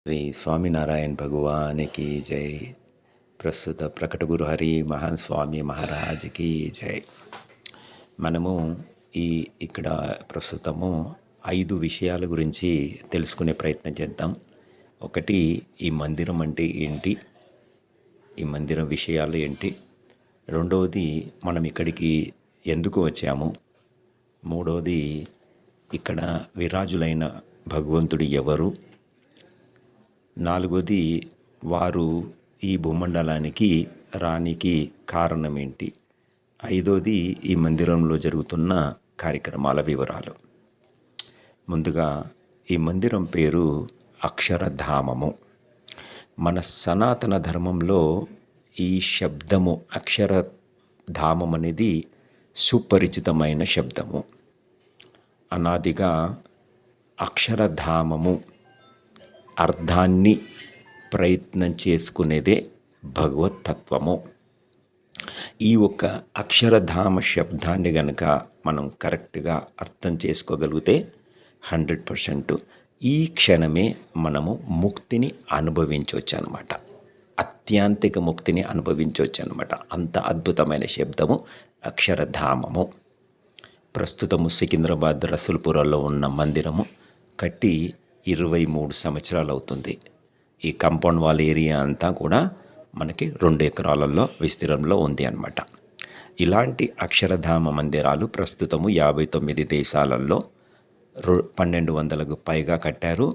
శ్రీ స్వామినారాయణ భగవానికి జై. ప్రస్తుత ప్రకట గురు హరి మహాన్ స్వామి మహారాజ్కి జై. మనము ఇక్కడ ప్రస్తుతము 5 విషయాల గురించి తెలుసుకునే ప్రయత్నం చేద్దాం. ఒకటి, ఈ మందిరం అంటే ఏంటి, ఈ మందిరం విషయాలు ఏంటి. రెండవది, మనం ఇక్కడికి ఎందుకు వచ్చాము. మూడవది, ఇక్కడ విరాజులైన భగవంతుడు ఎవరు. నాలుగోది, వారు ఈ భూమండలానికి రానికి కారణం ఏంటి. ఐదోది, ఈ మందిరంలో జరుగుతున్న కార్యక్రమాల వివరాలు. ముందుగా, ఈ మందిరం పేరు అక్షరధామము. మన సనాతన ధర్మంలో ఈ శబ్దము అక్షరధామం అనేది సుపరిచితమైన శబ్దము. అనాదిగా అక్షరధామము అర్థాన్ని ప్రయత్నం చేసుకునేదే భగవతత్వము. ఈ ఒక్క అక్షరధామ శబ్దాన్ని గనక మనం కరెక్ట్గా అర్థం చేసుకోగలిగితే 100% ఈ క్షణమే మనము ముక్తిని అనుభవించవచ్చు అనమాట. అత్యాంతిక ముక్తిని అనుభవించవచ్చు అనమాట. అంత అద్భుతమైన శబ్దము అక్షరధామము. ప్రస్తుతము సికింద్రాబాద్ రసూల్పురంలో ఉన్న మందిరము కట్టి 23 సంవత్సరాలు అవుతుంది. ఈ కాంపౌండ్ వాల్ ఏరియా అంతా కూడా మనకి 2 ఎకరాలలో విస్తీర్ణంలో ఉంది అన్నమాట. ఇలాంటి అక్షరధామ మందిరాలు ప్రస్తుతము 59 దేశాలలో 1200కు పైగా కట్టారు.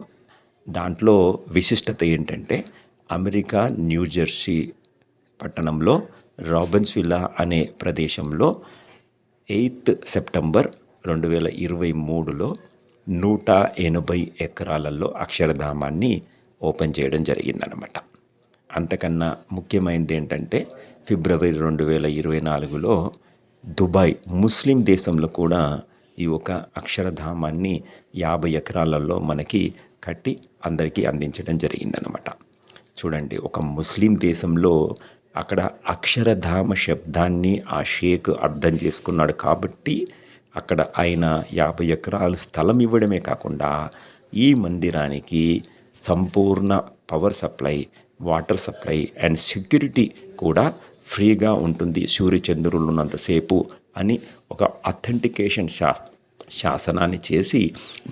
దాంట్లో విశిష్టత ఏంటంటే, అమెరికా న్యూజెర్సీ పట్టణంలో రాబిన్స్విల్లా అనే ప్రదేశంలో 8 సెప్టెంబర్ 2023లో 180 ఎకరాలలో అక్షరధామాన్ని ఓపెన్ చేయడం జరిగిందనమాట. అంతకన్నా ముఖ్యమైనది ఏంటంటే, ఫిబ్రవరి 2024లో దుబాయ్ ముస్లిం దేశంలో కూడా ఈ ఒక అక్షరధామాన్ని 50 ఎకరాలలో మనకి కట్టి అందరికీ అందించడం జరిగిందనమాట. చూడండి, ఒక ముస్లిం దేశంలో అక్కడ అక్షరధామ శబ్దాన్ని ఆ షేక్ అర్థం చేసుకున్నాడు కాబట్టి అక్కడ ఆయన 50 ఎకరాలు స్థలం ఇవ్వడమే కాకుండా ఈ మందిరానికి సంపూర్ణ power supply, water supply and security కూడా ఫ్రీగా ఉంటుంది సూర్యచంద్రులు ఉన్నంతసేపు అని ఒక అథెంటికేషన్ శాసనాన్ని చేసి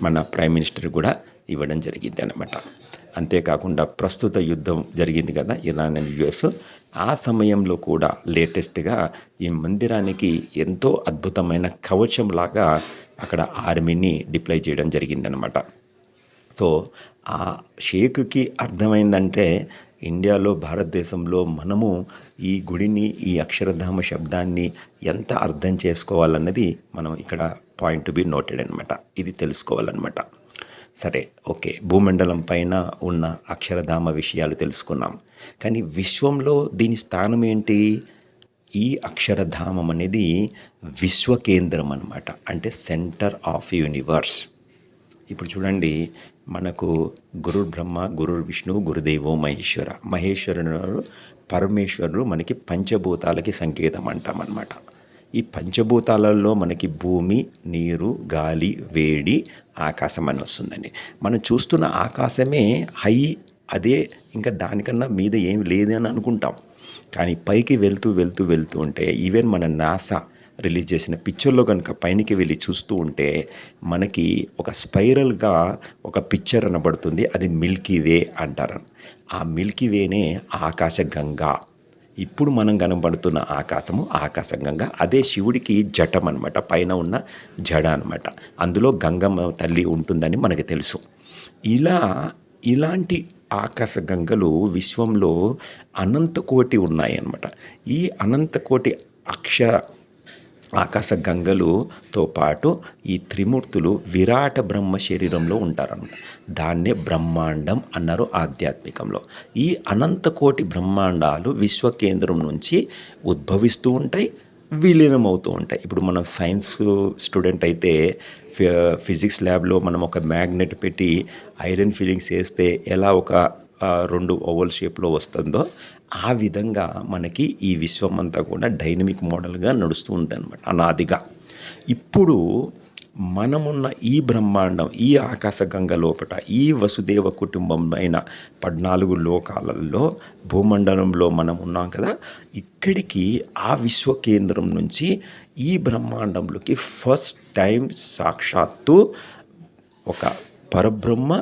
మన ప్రైమ్ మినిస్టర్ కూడా ఇవ్వడం జరిగింది అన్నమాట. అంతేకాకుండా ప్రస్తుత యుద్ధం జరిగింది కదా, ఇరాన్ అండ్ యుఎస్. ఆ సమయంలో కూడా లేటెస్ట్గా ఈ మందిరానికి ఎంతో అద్భుతమైన కవచంలాగా అక్కడ ఆర్మీని డిప్లాయ్ చేయడం జరిగిందనమాట. సో ఆ షేక్కి అర్థమైందంటే, ఇండియాలో భారతదేశంలో మనము ఈ గుడిని, ఈ అక్షరధామ శబ్దాన్ని ఎంత అర్థం చేసుకోవాలన్నది మనం ఇక్కడ పాయింట్ టు బి నోటెడ్ అనమాట. ఇది తెలుసుకోవాలన్నమాట. సరే, ఓకే, భూమండలం పైన ఉన్న అక్షరధామ విషయాలు తెలుసుకున్నాం. కానీ విశ్వంలో దీని స్థానం ఏంటి? ఈ అక్షరధామం అనేది విశ్వకేంద్రం అన్నమాట. అంటే సెంటర్ ఆఫ్ యూనివర్స్. ఇప్పుడు చూడండి, మనకు గురు బ్రహ్మ, గురు విష్ణు, గురుదేవో మహేశ్వర. మహేశ్వరుడు పరమేశ్వరుడు మనకి పంచభూతాలకి సంకేతం అంటాం అన్నమాట. ఈ పంచభూతాలలో మనకి భూమి, నీరు, గాలి, వేడి, ఆకాశం అని వస్తుందండి. మనం చూస్తున్న ఆకాశమే హై, అదే, ఇంకా దానికన్నా మీద ఏమి లేదు అని అనుకుంటాం. కానీ పైకి వెళ్తూ వెళ్తూ వెళ్తూ ఉంటే, ఈవెన్ మన నాసా రిలీజ్ చేసిన పిక్చర్లో కనుక పైనకి వెళ్ళి చూస్తూ ఉంటే మనకి ఒక స్పైరల్గా ఒక పిక్చర్ అనబడుతుంది. అది మిల్కీ వే అంటారు. ఆ మిల్కీ వేనే ఆకాశగంగా. ఇప్పుడు మనం కనబడుతున్న ఆకాశము ఆకాశగంగా. అదే శివుడికి జటం అనమాట, పైన ఉన్న జడ అనమాట. అందులో గంగమ్మ తల్లి ఉంటుందని మనకు తెలుసు. ఇలాంటి ఆకాశగంగలు విశ్వంలో అనంతకోటి ఉన్నాయి అన్నమాట. ఈ అనంతకోటి ఆకాశ గంగలుతో పాటు ఈ త్రిమూర్తులు విరాట బ్రహ్మ శరీరంలో ఉంటారన్నమాట. దాన్నే బ్రహ్మాండం అన్నారు ఆధ్యాత్మికంలో. ఈ అనంతకోటి బ్రహ్మాండాలు విశ్వకేంద్రం నుంచి ఉద్భవిస్తూ ఉంటాయి, విలీనమవుతూ ఉంటాయి. ఇప్పుడు మనం సైన్స్ స్టూడెంట్ అయితే ఫిజిక్స్ ల్యాబ్లో మనం ఒక మ్యాగ్నెట్ పెట్టి ఐరన్ ఫిల్లింగ్స్ వేస్తే ఎలా ఒక 2 ఓవల్ షేప్లో వస్తుందో, ఆ విధంగా మనకి ఈ విశ్వం అంతా కూడా డైనమిక్ మోడల్గా నడుస్తూ ఉంటుంది అనమాట అనాదిగా. ఇప్పుడు మనమున్న ఈ బ్రహ్మాండం, ఈ ఆకాశగంగ లోపట, ఈ వసుదేవ కుటుంబం అయిన 14 లోకాలలో భూమండలంలో మనం ఉన్నాం కదా, ఇక్కడికి ఆ విశ్వకేంద్రం నుంచి ఈ బ్రహ్మాండంలోకి ఫస్ట్ టైం సాక్షాత్తు ఒక పరబ్రహ్మ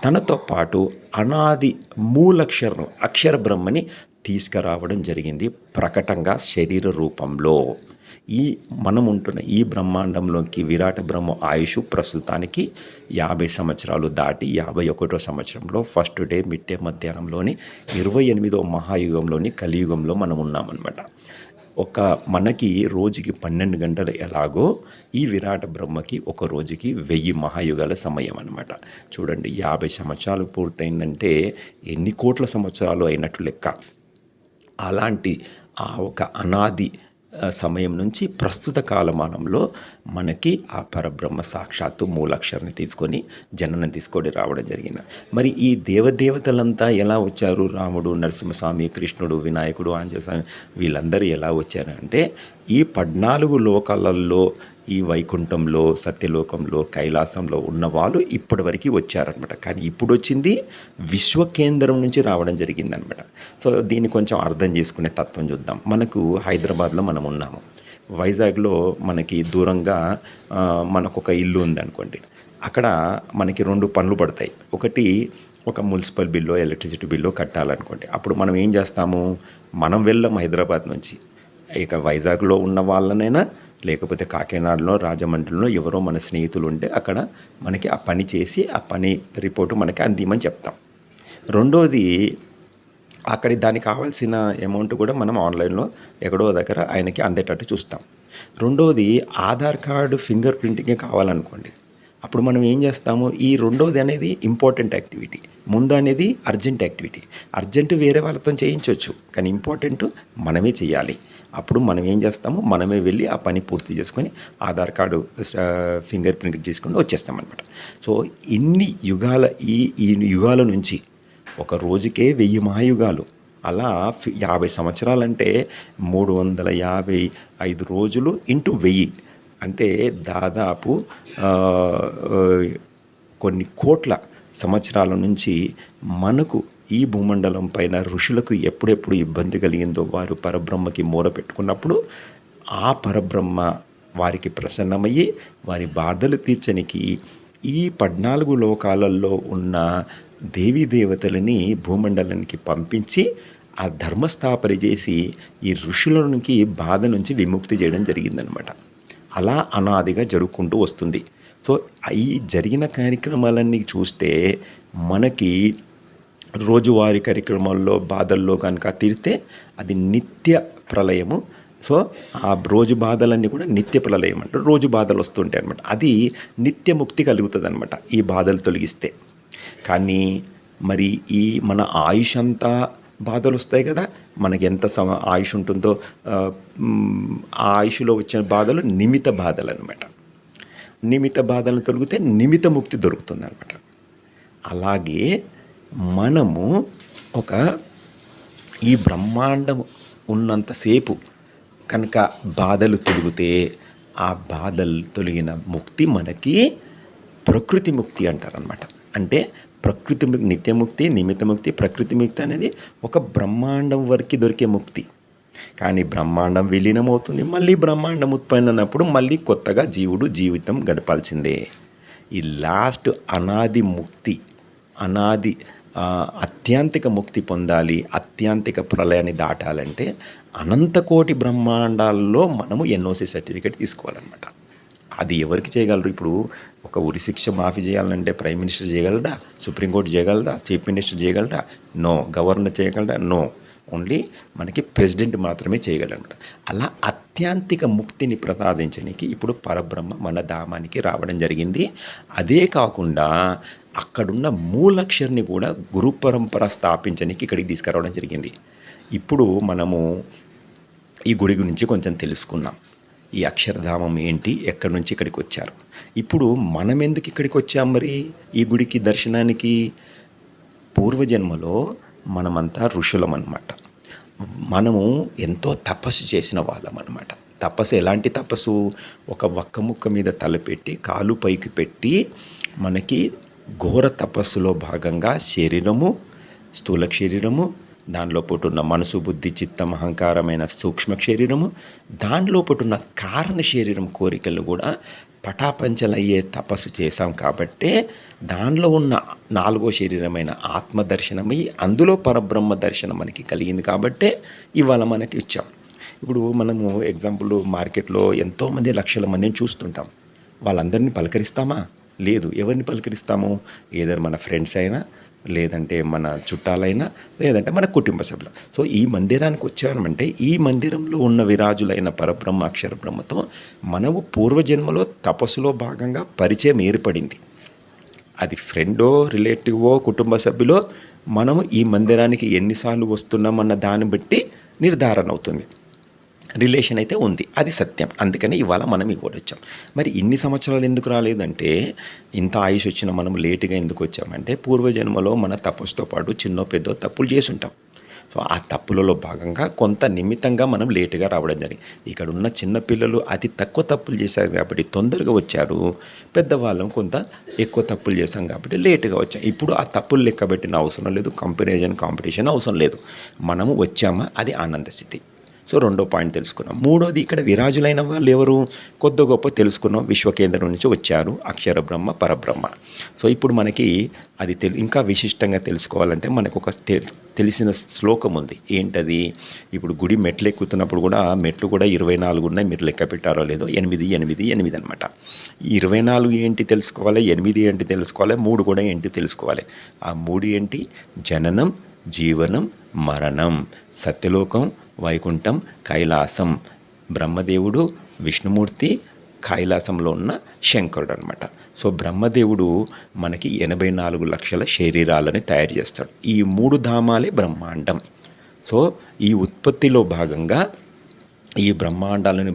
తనతో పాటు అనాది మూలక్షరం అక్షర బ్రహ్మని తీసుకురావడం జరిగింది ప్రకటంగా శరీర రూపంలో. ఈ మనం ఉంటున్న ఈ బ్రహ్మాండంలోకి విరాట బ్రహ్మ ఆయుష్ ప్రస్తుతానికి 50 సంవత్సరాలు దాటి 51వ సంవత్సరంలో ఫస్ట్ డే మిడ్ డే మధ్యాహ్నంలోని 28వ మహాయుగంలోని కలియుగంలో మనం ఉన్నామన్నమాట. మనకి రోజుకి 12 గంటలు ఎలాగో ఈ విరాట బ్రహ్మకి ఒక రోజుకి 1000 మహాయుగాల సమయం అన్నమాట. చూడండి, 50 సంవత్సరాలు పూర్తయిందంటే ఎన్ని కోట్ల సంవత్సరాలు అయినట్లు లెక్క. అలాంటి ఒక అనాది సమయం నుంచి ప్రస్తుత కాలమానంలో మనకి ఆ పరబ్రహ్మ సాక్షాత్తు మూలాక్షరాన్ని తీసుకొని జననం తీసుకొని రావడం జరిగింది. మరి ఈ దేవదేవతలంతా ఎలా వచ్చారు? రాముడు, నరసింహస్వామి, కృష్ణుడు, వినాయకుడు, ఆంజనేయస్వామి వీళ్ళందరూ ఎలా వచ్చారంటే ఈ 14 లోకాలలో ఈ వైకుంఠంలో, సత్యలోకంలో, కైలాసంలో ఉన్న వాళ్ళు ఇప్పటివరకు వచ్చారనమాట. కానీ ఇప్పుడు వచ్చింది విశ్వకేంద్రం నుంచి రావడం జరిగిందనమాట. సో దీన్ని కొంచెం అర్థం చేసుకునే తత్వం చూద్దాం. మనకు హైదరాబాద్లో మనం ఉన్నాము. వైజాగ్లో మనకి దూరంగా మనకు ఒక ఇల్లు ఉందనుకోండి. అక్కడ మనకి 2 పనులు పడతాయి. ఒకటి, ఒక మున్సిపల్ బిల్లో, ఎలక్ట్రిసిటీ బిల్లో కట్టాలనుకోండి. అప్పుడు మనం ఏం చేస్తాము? మనం వెళ్ళాం హైదరాబాద్ నుంచి. ఇక వైజాగ్లో ఉన్న వాళ్ళనైనా, లేకపోతే కాకినాడలో, రాజమండ్రిలో ఎవరో మన స్నేహితులు ఉంటే అక్కడ మనకి ఆ పని చేసి ఆ పని రిపోర్టు మనకి అందిమని చెప్తాం. రెండోది, దానికి కావాల్సిన అమౌంట్ కూడా మనం ఆన్లైన్లో ఎక్కడో దగ్గర ఆయనకి అందేటట్టు చూస్తాం. రెండోది, ఆధార్ కార్డు ఫింగర్ ప్రింటింగ్ కావాలనుకోండి. అప్పుడు మనం ఏం చేస్తాము? ఈ రెండోది అనేది ఇంపార్టెంట్ యాక్టివిటీ, ముందు అనేది అర్జెంట్ యాక్టివిటీ. అర్జెంట్ వేరే వాళ్ళతో చేయించవచ్చు, కానీ ఇంపార్టెంట్ మనమే చేయాలి. అప్పుడు మనం ఏం చేస్తాము? మనమే వెళ్ళి ఆ పని పూర్తి చేసుకొని ఆధార్ కార్డు ఫింగర్ ప్రింట్ తీసుకొని వచ్చేస్తామన్నమాట. సో ఇన్ని యుగాల ఈ యుగాల నుంచి ఒక రోజుకే 1000 మహాయుగాలు. అలా 50 సంవత్సరాలంటే 355 రోజులు ఇంటూ 1000 అంటే దాదాపు కొన్ని కోట్ల సంవత్సరాల నుంచి మనకు ఈ భూమండలం పైన ఋషులకు ఎప్పుడెప్పుడు ఇబ్బంది కలిగిందో వారు పరబ్రహ్మకి మూర పెట్టుకున్నప్పుడు ఆ పరబ్రహ్మ వారికి ప్రసన్నమయ్యి వారి బాధలు తీర్చనికి ఈ 14 లోకాలలో ఉన్న దేవీ దేవతలని భూమండలానికి పంపించి ఆ ధర్మస్థాపన చేసి ఈ ఋషుల నుంచి బాధ నుంచి విముక్తి చేయడం జరిగిందనమాట. అలా అనాదిగా జరుపుకుంటూ వస్తుంది. సో ఈ జరిగిన కార్యక్రమాలన్నీ చూస్తే మనకి రోజువారీ కార్యక్రమాల్లో బాధల్లో కనుక తీరితే అది నిత్య ప్రళయము. సో ఆ రోజు బాధలన్నీ కూడా నిత్య ప్రళయం అంటారు. రోజు బాధలు వస్తుంటాయి అనమాట. అది నిత్యముక్తి కలుగుతుంది అనమాట ఈ బాధలు తొలగిస్తే. కానీ మరి ఈ మన ఆయుష్ అంతా బాధలు వస్తాయి కదా, మనకి ఎంత ఆయుష్ ఉంటుందో ఆ ఆయుష్లో వచ్చిన బాధలు నిమిత బాధలు అనమాట. నిమిత బాధలను తొలగితే నిమిత ముక్తి దొరుకుతుంది అనమాట. అలాగే మనము ఈ బ్రహ్మాండం ఉన్నంతసేపు కనుక బాధలు తొలిగితే ఆ బాధలు తొలగిన ముక్తి మనకి ప్రకృతి ముక్తి అంటారనమాట. అంటే ప్రకృతి నిత్యముక్తి, నిమిత్త ముక్తి, ప్రకృతి ముక్తి అనేది ఒక బ్రహ్మాండం వరకు దొరికే ముక్తి. కానీ బ్రహ్మాండం విలీనమవుతుంది, మళ్ళీ బ్రహ్మాండం ఉత్పన్నమైనప్పుడు మళ్ళీ కొత్తగా జీవుడు జీవితం గడపాల్సిందే. ఈ లాస్ట్ అనాది ముక్తి, అత్యాంతిక ముక్తి పొందాలి, అత్యాంతిక ప్రళయాన్ని దాటాలంటే అనంతకోటి బ్రహ్మాండాల్లో మనము ఎన్ఓసి సర్టిఫికేట్ తీసుకోవాలన్నమాట. అది ఎవరికి చేయగలరు? ఇప్పుడు ఒక ఉరి శిక్ష మాఫీ చేయాలంటే ప్రైమ్ మినిస్టర్ చేయగలడా? సుప్రీంకోర్టు చేయగలదా? చీఫ్ మినిస్టర్ చేయగలడా? నో. గవర్నర్ చేయగలడా? నో. ఓన్లీ మనకి ప్రెసిడెంట్ మాత్రమే చేయగలరన్నమాట. అలా అత్యాంతిక ముక్తిని ప్రసాదించడానికి ఇప్పుడు పరబ్రహ్మ మన ధామానికి రావడం జరిగింది. అదే కాకుండా అక్కడున్న మూలక్షరిని కూడా గురు పరంపర స్థాపించడానికి ఇక్కడికి తీసుకురావడం జరిగింది. ఇప్పుడు మనము ఈ గుడి గురించి కొంచెం తెలుసుకున్నాం. ఈ అక్షరధామం ఏంటి, ఎక్కడి నుంచి ఇక్కడికి వచ్చారు. ఇప్పుడు మనం ఎందుకు ఇక్కడికి వచ్చాం మరి ఈ గుడికి దర్శనానికి? పూర్వజన్మలో మనమంతా ఋషులం అన్నమాట. మనము ఎంతో తపస్సు చేసిన వాళ్ళం అన్నమాట. తపస్సు ఎలాంటి తపస్సు? ఒక వక్క ముక్క మీద తలపెట్టి కాలు పైకి పెట్టి మనకి ఘోర తపస్సులో భాగంగా శరీరము, స్థూల శరీరము, దానిలో ఉన్న మనసు, బుద్ధి, చిత్తం, అహంకారమైన సూక్ష్మ శరీరము, దానిలో ఉన్న కారణ శరీరం కోరికలు కూడా పటాపంచలయ్యే తపస్సు చేశాం కాబట్టే దానిలో ఉన్న 4వ శరీరమైన ఆత్మ దర్శనమై అందులో పరబ్రహ్మ దర్శనం మనకి కలిగింది కాబట్టే ఇవాళ మనకి ఇచ్చాం. ఇప్పుడు మనము ఎగ్జాంపుల్ మార్కెట్లో ఎంతోమంది లక్షల మందిని చూస్తుంటాం. వాళ్ళందరినీ పలకరిస్తామా? లేదు. ఎవరిని పలకరిస్తాము? ఏదైనా మన ఫ్రెండ్స్ అయినా, లేదంటే మన చుట్టాలైనా, లేదంటే మన కుటుంబ సభ్యులు. సో ఈ మందిరానికి వచ్చామంటే ఈ మందిరంలో ఉన్న విరాజులైన పరబ్రహ్మ అక్షర బ్రహ్మతో మనము పూర్వజన్మలో తపస్సులో భాగంగా పరిచయం ఏర్పడింది. అది ఫ్రెండో, రిలేటివో, కుటుంబ సభ్యులో మనము ఈ మందిరానికి ఎన్నిసార్లు వస్తున్నామన్న దాన్ని బట్టి నిర్ధారణ అవుతుంది. రిలేషన్ అయితే ఉంది, అది సత్యం. అందుకని ఇవాళ మనం ఇవ్వడం వచ్చాం. మరి ఇన్ని సంవత్సరాలు ఎందుకు రాలేదంటే, ఇంత ఆయుష్ వచ్చిన మనం లేటుగా ఎందుకు వచ్చామంటే పూర్వజన్మలో మన తపస్సుతో పాటు చిన్నో పెద్దో తప్పులు చేసి ఉంటాం. సో ఆ తప్పులలో భాగంగా కొంత నిమిత్తంగా మనం లేటుగా రావడం జరిగింది. ఇక్కడ ఉన్న చిన్నపిల్లలు అతి తక్కువ తప్పులు చేశారు కాబట్టి తొందరగా వచ్చారు. పెద్దవాళ్ళం కొంత ఎక్కువ తప్పులు చేశాం కాబట్టి లేటుగా వచ్చాం. ఇప్పుడు ఆ తప్పులు లెక్క పెట్టిన అవసరం లేదు, కాంపిటీషన్ అవసరం లేదు. మనము వచ్చామా, అది ఆనంద స్థితి. సో 2వ పాయింట్ తెలుసుకున్నాం. 3వది, ఇక్కడ విరాజులైన వాళ్ళు ఎవరు? కొద్ది గొప్ప తెలుసుకున్నాం. విశ్వకేంద్రం నుంచి వచ్చారు, అక్షర బ్రహ్మ, పరబ్రహ్మ. సో ఇప్పుడు మనకి అది ఇంకా విశిష్టంగా తెలుసుకోవాలంటే మనకు ఒక తెలిసిన శ్లోకం ఉంది. ఏంటది? ఇప్పుడు గుడి మెట్లు ఎక్కుతున్నప్పుడు కూడా మెట్లు కూడా 24 ఉన్నాయి. మీరు లెక్క పెట్టారో లేదో, 8, 8, 8 అనమాట. 24 ఏంటి తెలుసుకోవాలి, 8 ఏంటి తెలుసుకోవాలి, 3 కూడా ఏంటి తెలుసుకోవాలి. ఆ 3 ఏంటి? జననం, జీవనం, మరణం, సత్యలోకం, వైకుంఠం, కైలాసం. బ్రహ్మదేవుడు, విష్ణుమూర్తి, కైలాసంలో ఉన్న శంకరుడు అనమాట. సో బ్రహ్మదేవుడు మనకి 84 లక్షల శరీరాలని తయారు చేస్తాడు. ఈ 3 ధామాలే బ్రహ్మాండం. సో ఈ ఉత్పత్తిలో భాగంగా ఈ బ్రహ్మాండాలని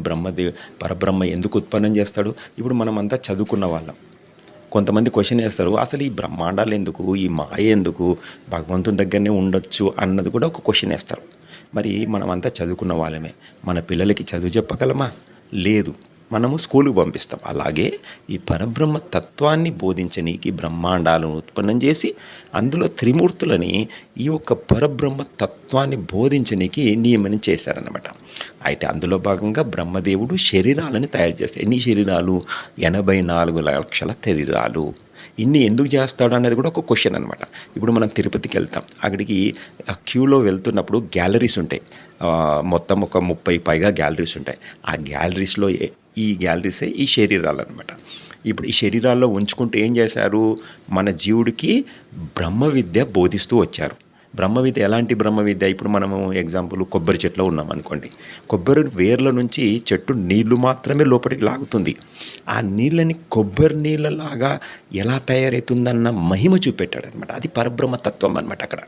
పరబ్రహ్మ ఎందుకు ఉత్పన్నం చేస్తాడు? ఇప్పుడు మనమంతా చదువుకున్న వాళ్ళం. కొంతమంది క్వశ్చన్ చేస్తారు, అసలు ఈ బ్రహ్మాండాలు ఎందుకు, ఈ మాయ ఎందుకు, భగవంతుని దగ్గరనే ఉండొచ్చు అన్నది కూడా ఒక క్వశ్చన్ వేస్తారు. మరి మనమంతా చదువుకున్న వాళ్ళమే, మన పిల్లలకి చదువు చెప్పగలమా? లేదు. మనము స్కూలుకు పంపిస్తాం. అలాగే ఈ పరబ్రహ్మ తత్వాన్ని బోధించనీకి బ్రహ్మాండాలను ఉత్పన్నం చేసి అందులో త్రిమూర్తులని ఈ యొక్క పరబ్రహ్మ తత్వాన్ని బోధించనీకి నియమనం చేశారన్నమాట. అయితే అందులో భాగంగా బ్రహ్మదేవుడు శరీరాలను తయారు చేస్తాడు. ఎన్ని శరీరాలు? 84 లక్షల శరీరాలు. ఇన్ని ఎందుకు చేస్తాడు అనేది కూడా ఒక క్వశ్చన్ అనమాట. ఇప్పుడు మనం తిరుపతికి వెళ్తాం, అక్కడికి ఆ క్యూలో వెళ్తున్నప్పుడు గ్యాలరీస్ ఉంటాయి. మొత్తం ఒక 30 పైగా గ్యాలరీస్ ఉంటాయి. ఆ గ్యాలరీస్లో ఈ గ్యాలరీసే ఈ శరీరాలు అనమాట. ఇప్పుడు ఈ శరీరాల్లో ఉంచుకుంటూ ఏం చేశారు? మన జీవుడికి బ్రహ్మ విద్య బోధిస్తూ వచ్చారు. బ్రహ్మ విద్య ఎలాంటి బ్రహ్మ విద్య? ఇప్పుడు మనము ఎగ్జాంపుల్ కొబ్బరి చెట్లో ఉన్నాం అనుకోండి. కొబ్బరి వేర్ల నుంచి చెట్టు నీళ్లు మాత్రమే లోపలికి లాగుతుంది. ఆ నీళ్ళని కొబ్బరి నీళ్ళలాగా ఎలా తయారవుతుందన్న మహిమ చూపెట్టాడనమాట. అది పరబ్రహ్మ తత్వం అనమాట అక్కడ.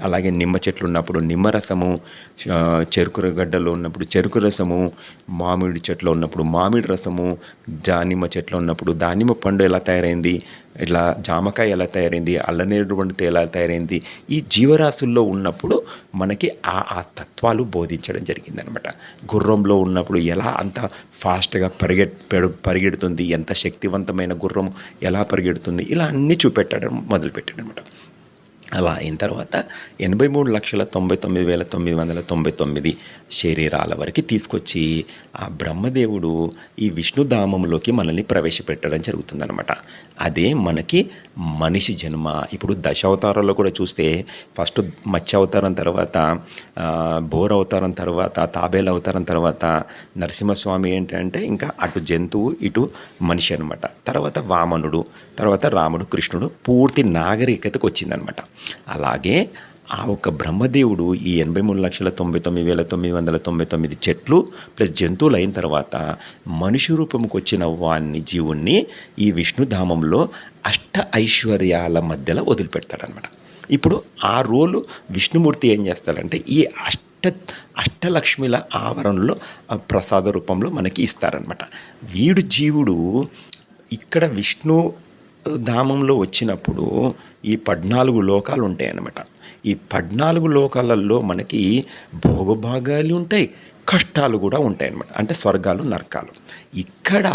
అలాగే నిమ్మ చెట్లు ఉన్నప్పుడు నిమ్మరసము, చెరుకు గడ్డలో ఉన్నప్పుడు చెరుకు రసము, మామిడి చెట్లో ఉన్నప్పుడు మామిడి రసము, దానిమ్మ చెట్లో ఉన్నప్పుడు దానిమ్మ పండు ఎలా తయారైంది, ఇట్లా జామకాయ ఎలా తయారైంది, అల్లనేరుడు పండుతో ఎలా తయారైంది, ఈ జీవరాశుల్లో ఉన్నప్పుడు మనకి ఆ తత్వాలు బోధించడం జరిగిందనమాట. గుర్రంలో ఉన్నప్పుడు ఎలా అంత ఫాస్ట్గా పరిగెడుతుంది, ఎంత శక్తివంతమైన గుర్రం ఎలా పరిగెడుతుంది, ఇలా అన్నీ చూపెట్టడం మొదలుపెట్టాడు అనమాట. అలా అయిన తర్వాత 83,99,999 శరీరాల వరకు తీసుకొచ్చి ఆ బ్రహ్మదేవుడు ఈ విష్ణుధామంలోకి మనల్ని ప్రవేశపెట్టడం జరుగుతుందన్నమాట. అదే మనకి మనిషి జన్మ. ఇప్పుడు దశావతారాల్లో కూడా చూస్తే ఫస్ట్ మత్స్య అవతారం తర్వాత బోర్ అవతారం తర్వాత తాబేలు అవతారం తర్వాత నరసింహస్వామి ఏంటంటే ఇంకా అటు జంతువు ఇటు మనిషి అనమాట. తర్వాత వామనుడు, తర్వాత రాముడు, కృష్ణుడు పూర్తి నాగరికతకు వచ్చిందనమాట. అలాగే ఆ ఒక బ్రహ్మదేవుడు ఈ 83,99,999 చెట్లు ప్లస్ జంతువులు అయిన తర్వాత మనుష్య రూపంకి వచ్చిన వాణ్ణి జీవుణ్ణి ఈ విష్ణుధామంలో అష్ట ఐశ్వర్యాల మధ్యలో వదిలిపెడతాడనమాట. ఇప్పుడు ఆ రోలు విష్ణుమూర్తి ఏం చేస్తాడంటే ఈ అష్టలక్ష్మిల ఆవరణలో ప్రసాద రూపంలో మనకి ఇస్తారనమాట. వీడు జీవుడు ఇక్కడ విష్ణు ధామంలో వచ్చినప్పుడు ఈ 14 లోకాలు ఉంటాయి అన్నమాట. ఈ 14 లోకాలలో మనకి భోగభాగాలు ఉంటాయి, కష్టాలు కూడా ఉంటాయన్నమాట. అంటే స్వర్గాలు నరకాలు. ఇక్కడ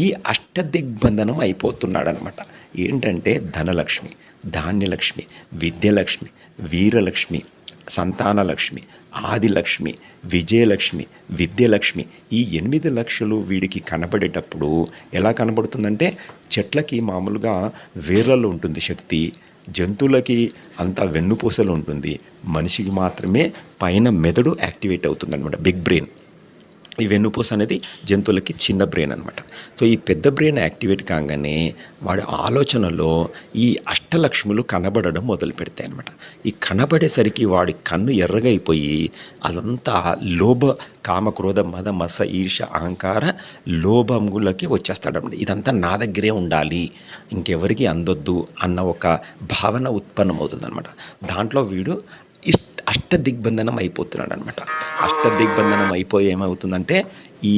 ఈ అష్టదిగ్బంధనం అయిపోతున్నాడనమాట. ఏంటంటే ధనలక్ష్మి, ధాన్యలక్ష్మి, విద్యలక్ష్మి, వీరలక్ష్మి, సంతానలక్ష్మి, ఆదిలక్ష్మి, విజయలక్ష్మి, విద్యలక్ష్మి, ఈ 8 లక్షలు వీడికి కనబడేటప్పుడు ఎలా కనబడుతుందంటే, చెట్లకి మామూలుగా వేర్లలో ఉంటుంది శక్తి, జంతువులకి అంతా వెన్నుపూసలు ఉంటుంది, మనిషికి మాత్రమే పైన మెదడు యాక్టివేట్ అవుతుందన్నమాట, బిగ్ బ్రెయిన్. ఈ వెన్నుపూస అనేది జంతువులకి చిన్న బ్రెయిన్ అనమాట. సో ఈ పెద్ద బ్రెయిన్ యాక్టివేట్ కాగానే వాడి ఆలోచనలో ఈ అష్టలక్ష్ములు కనబడడం మొదలు పెడతాయి అనమాట. ఈ కనబడేసరికి వాడి కన్ను ఎర్రగైపోయి అదంతా లోభ, కామ, క్రోధ, మద, మత్స, ఈర్ష, అహంకార, లోభములకి వచ్చేస్తాడన్నమాట. ఇదంతా నా దగ్గరే ఉండాలి, ఇంకెవరికి అందొద్దు అన్న ఒక భావన ఉత్పన్నమవుతుందన్నమాట. దాంట్లో వీడు అష్టదిగ్బంధనం అయిపోతున్నాడు అనమాట. అష్టదిగ్బంధనం అయిపోయి ఏమవుతుందంటే, ఈ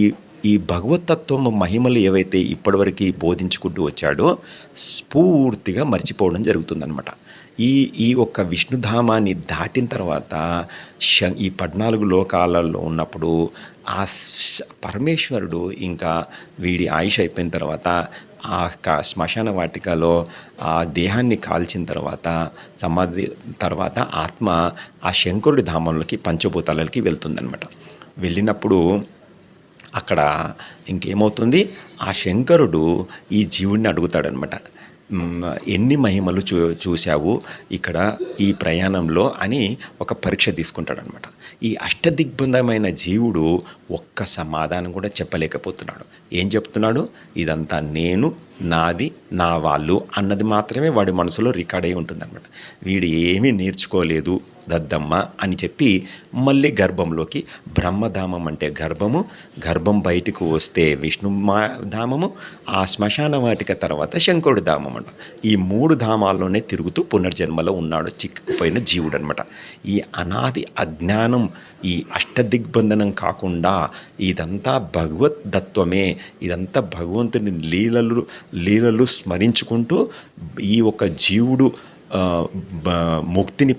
ఈ భగవతత్వం మహిమలు ఏవైతే ఇప్పటివరకు బోధించుకుంటూ వచ్చాడో పూర్తిగా మర్చిపోవడం జరుగుతుందనమాట. ఈ ఒక్క విష్ణుధామాన్ని దాటిన తర్వాత ఈ 14 లోకాలలో ఉన్నప్పుడు ఆ పరమేశ్వరుడు ఇంకా వీడి ఆయుష్ అయిపోయిన తర్వాత ఆ శ్మశాన వాటికలో ఆ దేహాన్ని కాల్చిన తర్వాత సమాధి తర్వాత ఆత్మ ఆ శంకరుడి ధామంలోకి పంచభూతాలకి వెళ్తుందనమాట. వెళ్ళినప్పుడు అక్కడ ఇంకేమవుతుంది, ఆ శంకరుడు ఈ జీవుడిని అడుగుతాడనమాట, ఎన్ని మహిమలు చూశావు ఇక్కడ ఈ ప్రయాణంలో అని ఒక పరీక్ష తీసుకుంటాడనమాట. ఈ అష్టదిగ్బంధమైన జీవుడు ఒక్క సమాధానం కూడా చెప్పలేకపోతున్నాడు. ఏం చెప్తున్నాడు, ఇదంతా నేను, నాది, నా వాళ్ళు అన్నది మాత్రమే వాడి మనసులో రికార్డ్ అయి ఉంటుందన్నమాట. వీడు ఏమీ నేర్చుకోలేదు దద్దమ్మ అని చెప్పి మళ్ళీ గర్భంలోకి, బ్రహ్మధామం అంటే గర్భము, గర్భం బయటకు వస్తే విష్ణు ధామము, ఆ శ్మశాన వాటిక తర్వాత శంకరుడి ధామం అంట. ఈ 3 ధామాల్లోనే తిరుగుతూ పునర్జన్మలో ఉన్నాడు చిక్కుకుపోయిన జీవుడు అనమాట. ఈ అనాది అజ్ఞానం, ఈ అష్టదిగ్బంధనం కాకుండా ఇదంతా భగవద్దత్వమే, ఇదంతా భగవంతుని లీలలు స్మరించుకుంటూ ఈ ఒక జీవుడు ముక్తిని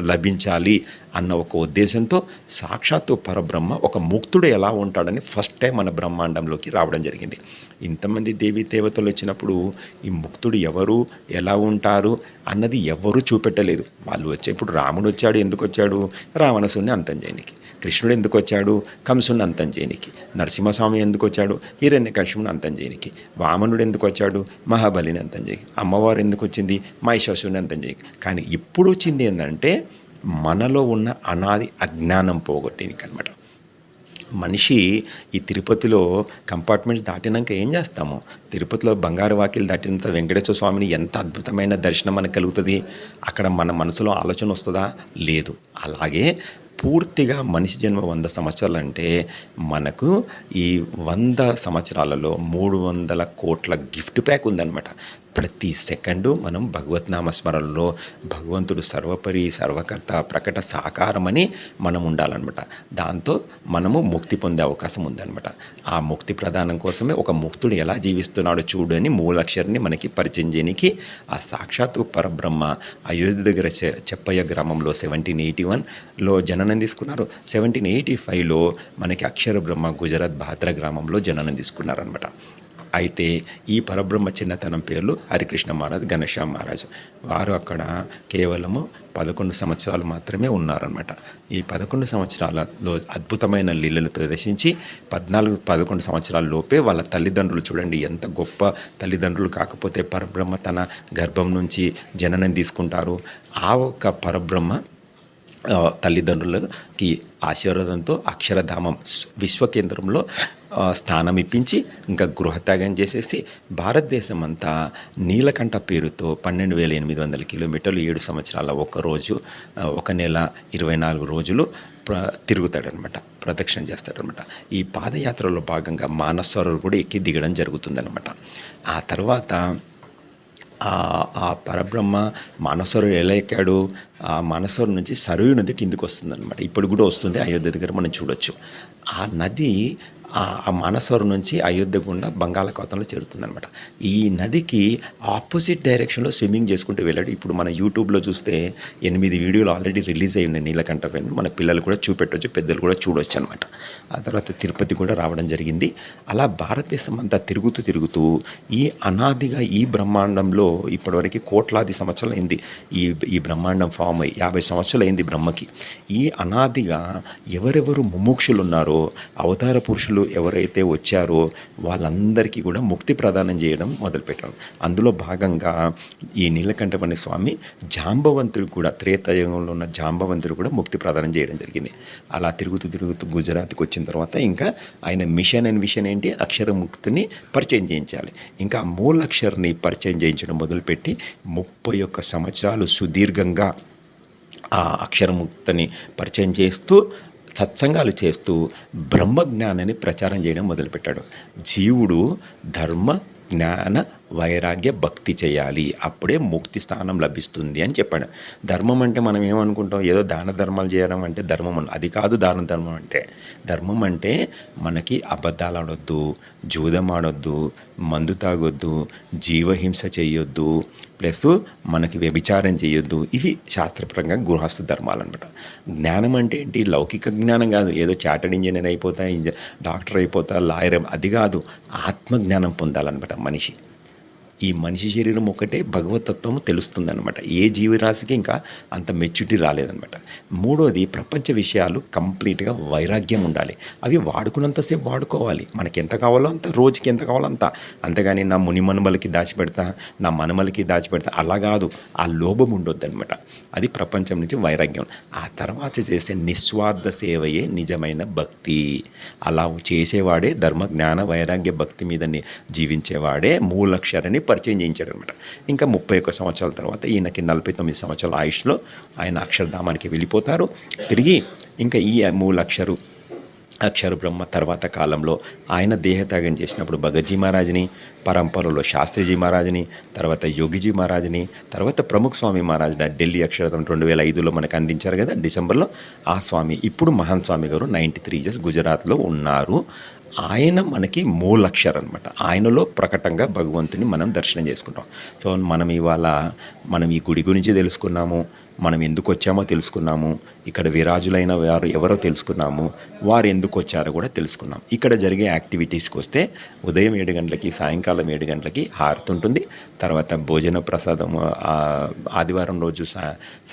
లభించాలి అన్న ఒక ఉద్దేశంతో సాక్షాత్తు పరబ్రహ్మ ఒక ముక్తుడు ఎలా ఉంటాడని ఫస్ట్ టైం మన బ్రహ్మాండంలోకి రావడం జరిగింది. ఇంతమంది దేవీ దేవతలు వచ్చినప్పుడు ఈ ముక్తుడు ఎవరు, ఎలా ఉంటారు అన్నది ఎవరూ చూపెట్టలేదు. వాళ్ళు వచ్చేప్పుడు రాముడు వచ్చాడు, ఎందుకు వచ్చాడు, రావణాసుని అంతం చేయనికి. కృష్ణుడు ఎందుకు వచ్చాడు, కంసుని అంతం చేయనికి. నరసింహస్వామి ఎందుకు వచ్చాడు, హిరణ్యకశిపుని అంతం చేయనికి. వామనుడు ఎందుకు వచ్చాడు, మహాబలిని అంతం చేయకి. అమ్మవారు ఎందుకు వచ్చింది, మహిషాసుని అంతం చేయకి. కానీ ఇప్పుడు వచ్చింది ఏంటంటే, మనలో ఉన్న అనాది అజ్ఞానం పోగొట్టేనికి అనమాట. మనిషి ఈ తిరుపతిలో కంపార్ట్మెంట్స్ దాటినాక ఏం చేస్తాము, తిరుపతిలో బంగారు వాకిలు దాటినంత వెంకటేశ్వర స్వామిని ఎంత అద్భుతమైన దర్శనం మనకు కలుగుతుంది. అక్కడ మన మనసులో ఆలోచన వస్తుందా, లేదు. అలాగే పూర్తిగా మనిషి జన్మ 100 సంవత్సరాలు అంటే మనకు ఈ 100 సంవత్సరాలలో 300 కోట్ల గిఫ్ట్ ప్యాక్ ఉందన్నమాట. ప్రతి సెకండు మనం భగవత్ నామస్మరణలో భగవంతుడు సర్వపరి, సర్వకర్త, ప్రకట, సాకారమని మనం ఉండాలన్నమాట. దాంతో మనము ముక్తి పొందే అవకాశం ఉందన్నమాట. ఆ ముక్తి ప్రదానం కోసమే ఒక ముక్తుడు ఎలా జీవిస్తున్నాడో చూడు అని మూలాక్షరిని మనకి పరిచయం చేయడానికి ఆ సాక్షాత్తు పరబ్రహ్మ అయోధ్య దగ్గర చెప్పయ్య గ్రామంలో 1781లో జననం తీసుకున్నారు. 1785లో మనకి అక్షర బ్రహ్మ గుజరాత్ భాద్ర గ్రామంలో జననం తీసుకున్నారనమాట. అయితే ఈ పరబ్రహ్మ చిన్నతనం పేర్లు హరికృష్ణ మహారాజ్, ఘనశ్యామ్ మహారాజ్. వారు అక్కడ కేవలము 11 సంవత్సరాలు మాత్రమే ఉన్నారనమాట. ఈ 11 సంవత్సరాలలో అద్భుతమైన లీలలు ప్రదర్శించి 14-11 సంవత్సరాల లోపే వాళ్ళ తల్లిదండ్రులు చూడండి ఎంత గొప్ప తల్లిదండ్రులు. కాకపోతే పరబ్రహ్మ తన గర్భం నుంచి జననం తీసుకుంటారు. ఆ ఒక్క పరబ్రహ్మ తల్లిదండ్రులకి ఆశీర్వాదంతో అక్షరధామం విశ్వకేంద్రంలో స్థానం ఇప్పించి ఇంకా గృహత్యాగం చేసేసి భారతదేశం అంతా నీలకంఠ పేరుతో 12,800 కిలోమీటర్లు 7 సంవత్సరాల 1 రోజు 1 నెల 24 రోజులు తిరుగుతాడనమాట, ప్రదక్షిణ చేస్తాడనమాట. ఈ పాదయాత్రలో భాగంగా మానసరోవర్ కూడా ఎక్కి దిగడం జరుగుతుందనమాట. ఆ తర్వాత ఆ పరబ్రహ్మ మానసరోవర్ ఎలా ఎక్కాడు, ఆ మానసరోవర్ నుంచి సరయూ నది కిందికి వస్తుందన్నమాట. ఇప్పుడు కూడా వస్తుంది, అయోధ్య దగ్గర మనం చూడొచ్చు. ఆ నది ఆ మానసవరం నుంచి అయోధ్య గుండా బంగాళాఖాతంలో చేరుతుందనమాట. ఈ నదికి ఆపోజిట్ డైరెక్షన్లో స్విమ్మింగ్ చేసుకుంటూ వెళ్ళాడు. ఇప్పుడు మన యూట్యూబ్లో చూస్తే 8 వీడియోలు ఆల్రెడీ రిలీజ్ అయ్యి ఉన్నాయి నీలకంఠ పైన. మన పిల్లలు కూడా చూపెట్టవచ్చు, పెద్దలు కూడా చూడవచ్చు అనమాట. ఆ తర్వాత తిరుపతి కూడా రావడం జరిగింది. అలా భారతదేశం అంతా తిరుగుతూ ఈ అనాదిగా ఈ బ్రహ్మాండంలో ఇప్పటివరకు కోట్లాది సంవత్సరాలు అయింది. ఈ బ్రహ్మాండం ఫామ్ అయ్యి 50 సంవత్సరాలు అయింది బ్రహ్మకి. ఈ అనాదిగా ఎవరెవరు ముముక్షులు ఉన్నారో, అవతార పురుషులు ఎవరైతే వచ్చారో వాళ్ళందరికీ కూడా ముక్తి ప్రదానం చేయడం మొదలుపెట్టారు. అందులో భాగంగా ఈ నీలకంఠమణి స్వామి జాంబవంతుడు కూడా, త్రేతాయుగంలో ఉన్న జాంబవంతుడు కూడా ముక్తి ప్రదానం చేయడం జరిగింది. అలా తిరుగుతూ గుజరాత్కి వచ్చిన తర్వాత ఇంకా ఆయన మిషన్ అండ్ విషన్ ఏంటి, అక్షరముక్తిని పరిచయం చేయించాలి. ఇంకా మూలక్షర్ని పరిచయం చేయించడం మొదలుపెట్టి 31 సంవత్సరాలు సుదీర్ఘంగా ఆ అక్షరముక్తిని పరిచయం చేస్తూ, సత్సంగాలు చేస్తూ బ్రహ్మజ్ఞానాన్ని ప్రచారం చేయడం మొదలుపెట్టాడు. జీవుడు ధర్మ జ్ఞాన వైరాగ్య భక్తి చేయాలి, అప్పుడే ముక్తి స్థానం లభిస్తుంది అని చెప్పాడు. ధర్మం అంటే మనం ఏమనుకుంటాం, ఏదో దాన ధర్మాలు చేయడం అంటే ధర్మం అది కాదు. ధర్మం అంటే మనకి అబద్ధాలు ఆడొద్దు, జూదం ఆడొద్దు, మందు తాగొద్దు, జీవహింస చేయొద్దు, ప్లస్ మనకి వ్యభిచారం చేయొద్దు. ఇవి శాస్త్రపరంగా గృహస్థ ధర్మాలు అనమాట. జ్ఞానం అంటే ఏంటి, లౌకిక జ్ఞానం కాదు, ఏదో చార్టర్డ్ ఇంజనీర్ అయిపోతా, డాక్టర్ అయిపోతా, లాయర్, అది కాదు. ఆత్మజ్ఞానం పొందాలన్నమాట మనిషి. ఈ మనిషి శరీరం ఒకటే భగవతత్వం తెలుస్తుందన్నమాట. ఏ జీవరాశికి ఇంకా అంత మెచ్యూరిటీ రాలేదన్నమాట. మూడోది, ప్రపంచ విషయాలు కంప్లీట్గా వైరాగ్యం ఉండాలి. అవి వాడుకున్నంతసేపు వాడుకోవాలి, మనకి ఎంత కావాలో అంత, రోజుకి ఎంత కావాలో అంత. అంతేగాని నా మునిమనుమలకి దాచిపెడతా, నా మనమలకి దాచిపెడతా అలా కాదు. ఆ లోభం ఉండొద్దు అనమాట. అది ప్రపంచం నుంచి వైరాగ్యం. ఆ తర్వాత చేసే నిస్వార్థ సేవయే నిజమైన భక్తి. అలా చేసేవాడే ధర్మ జ్ఞాన వైరాగ్య భక్తి మీద జీవించేవాడే మూలక్షరని పరిచయం చేయించాడు అనమాట. ఇంకా 31 సంవత్సరాల తర్వాత ఈయనకి 49 సంవత్సరాల ఆయుష్లో ఆయన అక్షరధామానికి వెళ్ళిపోతారు. తిరిగి ఇంకా ఈ అక్షర బ్రహ్మ తర్వాత కాలంలో ఆయన దేహత్యాగం చేసినప్పుడు భగత్జీ మహారాజ్ని, పరంపరలో శాస్త్రిజీ మహారాజ్ని, తర్వాత యోగిజీ మహారాజ్ని, తర్వాత ప్రముఖ స్వామి మహారాజ్ ఢిల్లీ అక్షరధామం 2005లో మనకు అందించారు కదా డిసెంబర్లో. ఆ స్వామి ఇప్పుడు మహాన్ స్వామి గారు 93 ఇయర్స్ గుజరాత్లో ఉన్నారు. ఆయన మనకి మూలక్షర్ అనమాట. ఆయనలో ప్రకటంగా భగవంతుని మనం దర్శనం చేసుకుంటాం. సో మనం ఈ గుడి గురించి తెలుసుకున్నాము, మనం ఎందుకు వచ్చామో తెలుసుకున్నాము, ఇక్కడ విరాజులైన వారు ఎవరో తెలుసుకున్నాము, వారు ఎందుకు వచ్చారో కూడా తెలుసుకున్నాం. ఇక్కడ జరిగే యాక్టివిటీస్కి వస్తే ఉదయం 7 గంటలకి, సాయంకాలం 7 గంటలకి హారతి ఉంటుంది. తర్వాత భోజన ప్రసాదం ఆదివారం రోజు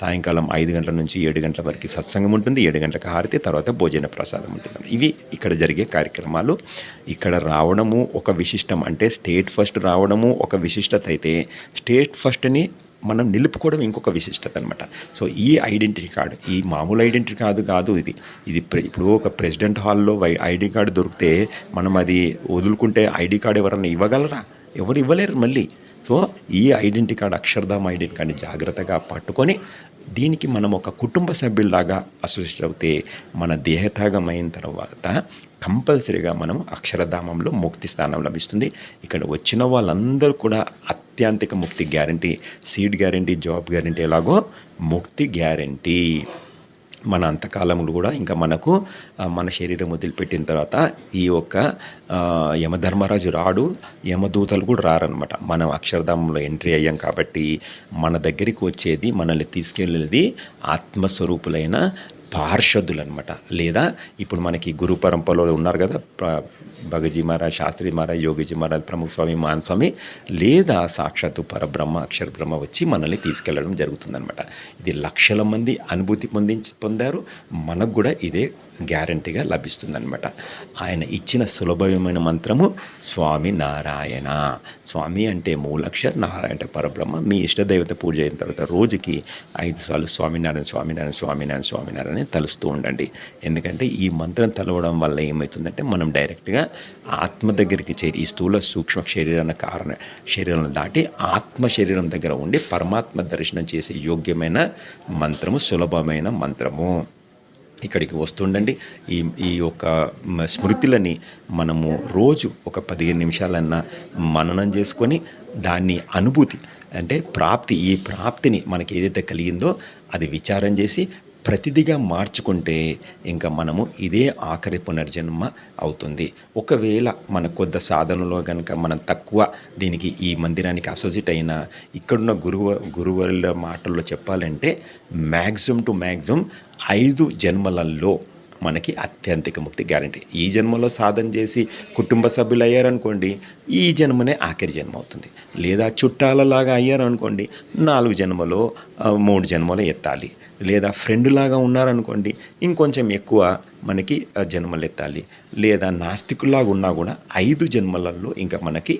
సాయంకాలం 5 గంటల నుంచి 7 గంటల వరకు సత్సంగం ఉంటుంది. 7 గంటలకు హారతి, తర్వాత భోజన ప్రసాదం ఉంటుంది. ఇవి ఇక్కడ జరిగే కార్యక్రమాలు. ఇక్కడ రావడము ఒక విశిష్టం, అంటే స్టేట్ ఫస్ట్ రావడము ఒక విశిష్టత అయితే, స్టేట్ ఫస్ట్ని మనం నిలుపుకోవడం ఇంకొక విశిష్టత అనమాట. సో ఈ ఐడెంటిటీ కార్డు, ఈ మామూలు ఐడెంటిటీ కాదు ఇది ఇప్పుడు ఒక ప్రెసిడెంట్ హాల్లో ఐడి కార్డు దొరికితే మనం అది వదులుకుంటే ఐడి కార్డు ఎవరన్నా ఇవ్వగలరా? ఎవరు ఇవ్వలేరు మళ్ళీ. సో ఈ ఐడెంటిటీ కార్డు, అక్షరధామ ఐడెంటిటీ కార్డుని జాగ్రత్తగా పట్టుకొని దీనికి మనం ఒక కుటుంబ సభ్యుల్లాగా అసోసియేట్ అవుతే మన దేహత్యాగం అయిన తర్వాత కంపల్సరీగా మనం అక్షరధామంలో ముక్తి స్థానం లభిస్తుంది. ఇక్కడ వచ్చిన వాళ్ళందరూ కూడా అత్యాంతిక ముక్తి guarantee, seat guarantee, job guarantee, ఎలాగో ముక్తి గ్యారంటీ. మన అంతకాలంలో కూడా ఇంకా మనకు మన శరీరం వదిలిపెట్టిన తర్వాత ఈ యొక్క యమధర్మరాజు రాడు, యమదూతలు కూడా రారనమాట. మనం అక్షరధామంలో ఎంట్రీ అయ్యాం కాబట్టి మన దగ్గరికి వచ్చేది, మనల్ని తీసుకెళ్ళేది ఆత్మస్వరూపులైన పార్షదులు అనమాట. లేదా ఇప్పుడు మనకి గురు పరంపరలో ఉన్నారు కదా, భగజీ మహారాజ్, శాస్త్రి మహారాజ్, యోగిజీ మహారాజ్, ప్రముఖ స్వామి, మహాన్ స్వామి, లేదా సాక్షాత్తు పరబ్రహ్మ అక్షర బ్రహ్మ వచ్చి మనల్ని తీసుకెళ్ళడం జరుగుతుందనమాట. ఇది లక్షల మంది అనుభూతి పొందారు. మనకు కూడా ఇదే గ్యారంటీగా లభిస్తుందనమాట. ఆయన ఇచ్చిన సులభమైన మంత్రము స్వామి నారాయణ. స్వామి అంటే మూలక్షర్, నారాయణ అంటే పరబ్రహ్మ. మీ ఇష్టదైవత పూజ అయిన తర్వాత రోజుకి 5 సార్లు స్వామినారాయణ స్వామినారాయణ స్వామినారాయణ స్వామినారాయణ తలుస్తూ ఉండండి. ఎందుకంటే ఈ మంత్రం తలవడం వల్ల ఏమవుతుందంటే మనం డైరెక్ట్గా ఆత్మ దగ్గరికి చేరి, ఈ స్థూల సూక్ష్మ శరీరం దాటి ఆత్మ శరీరం దగ్గర ఉండి పరమాత్మ దర్శనం చేసే యోగ్యమైన మంత్రము, సులభమైన మంత్రము. ఇక్కడికి వస్తుండండి. ఈ యొక్క స్మృతులని మనము రోజు ఒక 15 నిమిషాలన్నా మననం చేసుకొని దాన్ని అనుభూతి అంటే ప్రాప్తి, ఈ ప్రాప్తిని మనకి ఏదైతే కలిగిందో అది విచారం చేసి ప్రతిదిగా మార్చుకుంటే ఇంకా మనము ఇదే ఆఖరి పునర్జన్మ అవుతుంది. ఒకవేళ మన కొద్ది సాధనలో కనుక మనం తక్కువ దీనికి ఈ మందిరానికి అసోసియేట్ అయినా ఇక్కడున్న గురువుల మాటల్లో చెప్పాలంటే మ్యాక్సిమం 5 జన్మలలో మనకి అత్యంతిక ముక్తి గ్యారంటీ. ఈ జన్మలో సాధన చేసి కుటుంబ సభ్యులు అయ్యారనుకోండి, ఈ జన్మనే ఆఖరి జన్మ అవుతుంది. లేదా చుట్టాలలాగా అయ్యారనుకోండి, 4 జన్మలో 3 జన్మలో ఎత్తాలి. లేదా ఫ్రెండ్ లాగా ఉన్నారనుకోండి, ఇంకొంచెం ఎక్కువ మనకి జన్మలు ఎత్తాలి. లేదా నాస్తికులాగా ఉన్నా కూడా 5 జన్మలలో ఇంకా మనకి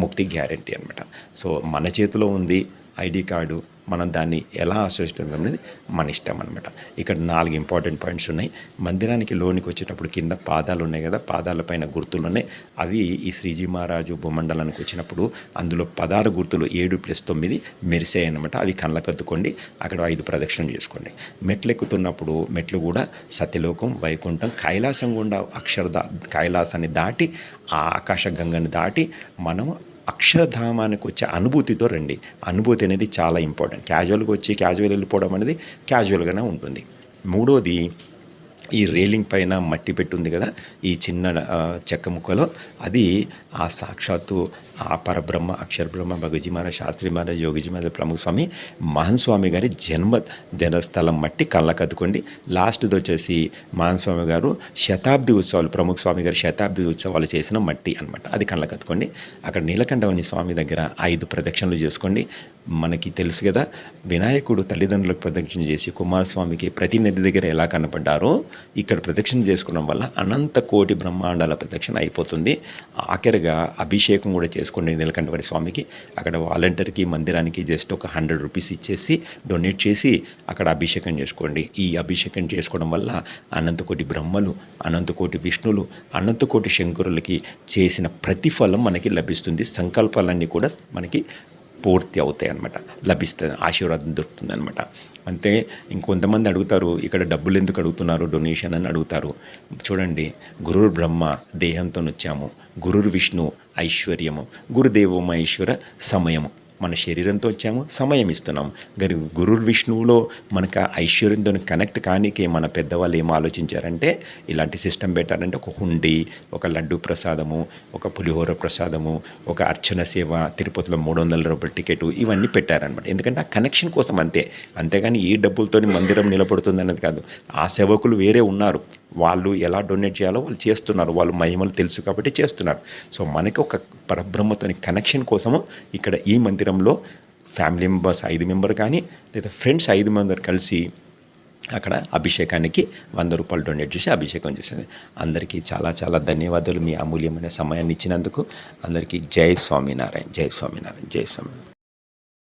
ముక్తి గ్యారంటీ అనమాట. సో మన చేతిలో ఉంది ఐడి కార్డు, మనం దాన్ని ఎలా ఆశ్రయిస్తాం అనేది మన ఇష్టం అనమాట. ఇక్కడ 4 ఇంపార్టెంట్ పాయింట్స్ ఉన్నాయి. మందిరానికి లోనికి వచ్చేటప్పుడు కింద పాదాలు ఉన్నాయి కదా, పాదాలపైన గుర్తులు ఉన్నాయి. అవి ఈ శ్రీజీ మహారాజు భూమండలానికి వచ్చినప్పుడు అందులో 16 గుర్తులు 7+9 మెరిసాయి అనమాట. అవి కళ్ళకద్దుకోండి, అక్కడ 5 ప్రదక్షిణలు చేసుకోండి. మెట్లు ఎక్కుతున్నప్పుడు మెట్లు కూడా సత్యలోకం, వైకుంఠం, కైలాసం గుండా కైలాసాన్ని దాటి ఆ ఆకాశగంగని దాటి మనం అక్షరధామానికి వచ్చే అనుభూతితో రండి. అనుభూతి అనేది చాలా ఇంపార్టెంట్. క్యాజువల్ వెళ్ళిపోవడం అనేది క్యాజువల్గానే ఉంటుంది. మూడోది, ఈ రేలింగ్ పైన మట్టి పెట్టి ఉంది కదా, ఈ చిన్న చెక్క ముక్కలో, అది ఆ సాక్షాత్తు ఆ పరబ్రహ్మ అక్షర బ్రహ్మ భగజీ మహారాజ్, శాస్త్రి మహారాజ్, యోగిజీ మహారాజ్, ప్రముఖ స్వామి, మహాన్ స్వామి గారి జన్మస్థలం మట్టి కళ్ళకద్దుకోండి. లాస్ట్ది వచ్చేసి మహాన్ స్వామి గారు శతాబ్ది ఉత్సవాలు, ప్రముఖ స్వామి గారు శతాబ్ది ఉత్సవాలు చేసిన మట్టి అనమాట. అది కళ్ళకద్దుకోండి. అక్కడ నీలకంఠవని స్వామి దగ్గర 5 ప్రదక్షిణలు చేసుకోండి. మనకి తెలుసు కదా, వినాయకుడు తల్లిదండ్రులకు ప్రదక్షిణ చేసి కుమారస్వామికి ప్రతి నది దగ్గర ఎలా కనపడ్డారో ఇక్కడ ప్రదక్షిణ చేసుకోవడం వల్ల అనంత కోటి బ్రహ్మాండాల ప్రదక్షిణ అయిపోతుంది. ఆఖరిగా అభిషేకం కూడా చేసుకోండి నీలకంఠవని స్వామికి. అక్కడ వాలంటీర్కి మందిరానికి జస్ట్ ఒక 100 రూపీస్ ఇచ్చేసి డొనేట్ చేసి అక్కడ అభిషేకం చేసుకోండి. ఈ అభిషేకం చేసుకోవడం వల్ల అనంతకోటి బ్రహ్మలు, అనంతకోటి విష్ణులు, అనంతకోటి శంకరులకి చేసిన ప్రతిఫలం మనకి లభిస్తుంది. సంకల్పాలన్నీ కూడా మనకి పూర్తి అవుతాయి అన్నమాట, లభిస్తుంది, ఆశీర్వాదం దొరుకుతుంది అనమాట. అంతే. ఇంకొంతమంది అడుగుతారు, ఇక్కడ డబ్బులు ఎందుకు అడుగుతున్నారు, డొనేషన్ అని అడుగుతారు. చూడండి, గురుర్ బ్రహ్మ దేహంతో వచ్చాము, గురుర్ విష్ణు ఐశ్వర్యము, గురుదేవో మహేశ్వర సమయము. మన శరీరంతో వచ్చాము, సమయం ఇస్తున్నాము. గురు విష్ణువులో మనకు ఐశ్వర్యంతో కనెక్ట్ కానీకే మన పెద్దవాళ్ళు ఏం ఆలోచించారంటే, ఇలాంటి సిస్టమ్ పెట్టారంటే ఒక హుండీ, ఒక లడ్డు ప్రసాదము, ఒక పులిహోర ప్రసాదము, ఒక అర్చన సేవ, తిరుపతిలో 300 రూపాయల టికెట్, ఇవన్నీ పెట్టారనమాట. ఎందుకంటే ఆ కనెక్షన్ కోసం అంతే. అంతేగాని ఈ డబ్బులతో మందిరం నిలబడుతుంది అన్నది కాదు. ఆ సేవకులు వేరే ఉన్నారు, వాళ్ళు ఎలా డొనేట్ చేయాలో వాళ్ళు చేస్తున్నారు, వాళ్ళు మహిమలు తెలుసు కాబట్టి చేస్తున్నారు. సో మనకి ఒక పరబ్రహ్మతోని కనెక్షన్ కోసము ఇక్కడ ఈ మందిరంలో ఫ్యామిలీ మెంబర్స్ 5 మెంబర్ కానీ లేదా ఫ్రెండ్స్ 5 మెంబర్ కలిసి అక్కడ అభిషేకానికి 100 రూపాయలు డొనేట్ చేసి అభిషేకం చేశాను. అందరికీ చాలా చాలా ధన్యవాదాలు మీ అమూల్యమైన సమయాన్ని ఇచ్చినందుకు. అందరికీ జై స్వామినారాయణ, జై స్వామినారాయణ, జై స్వామినారాయణ.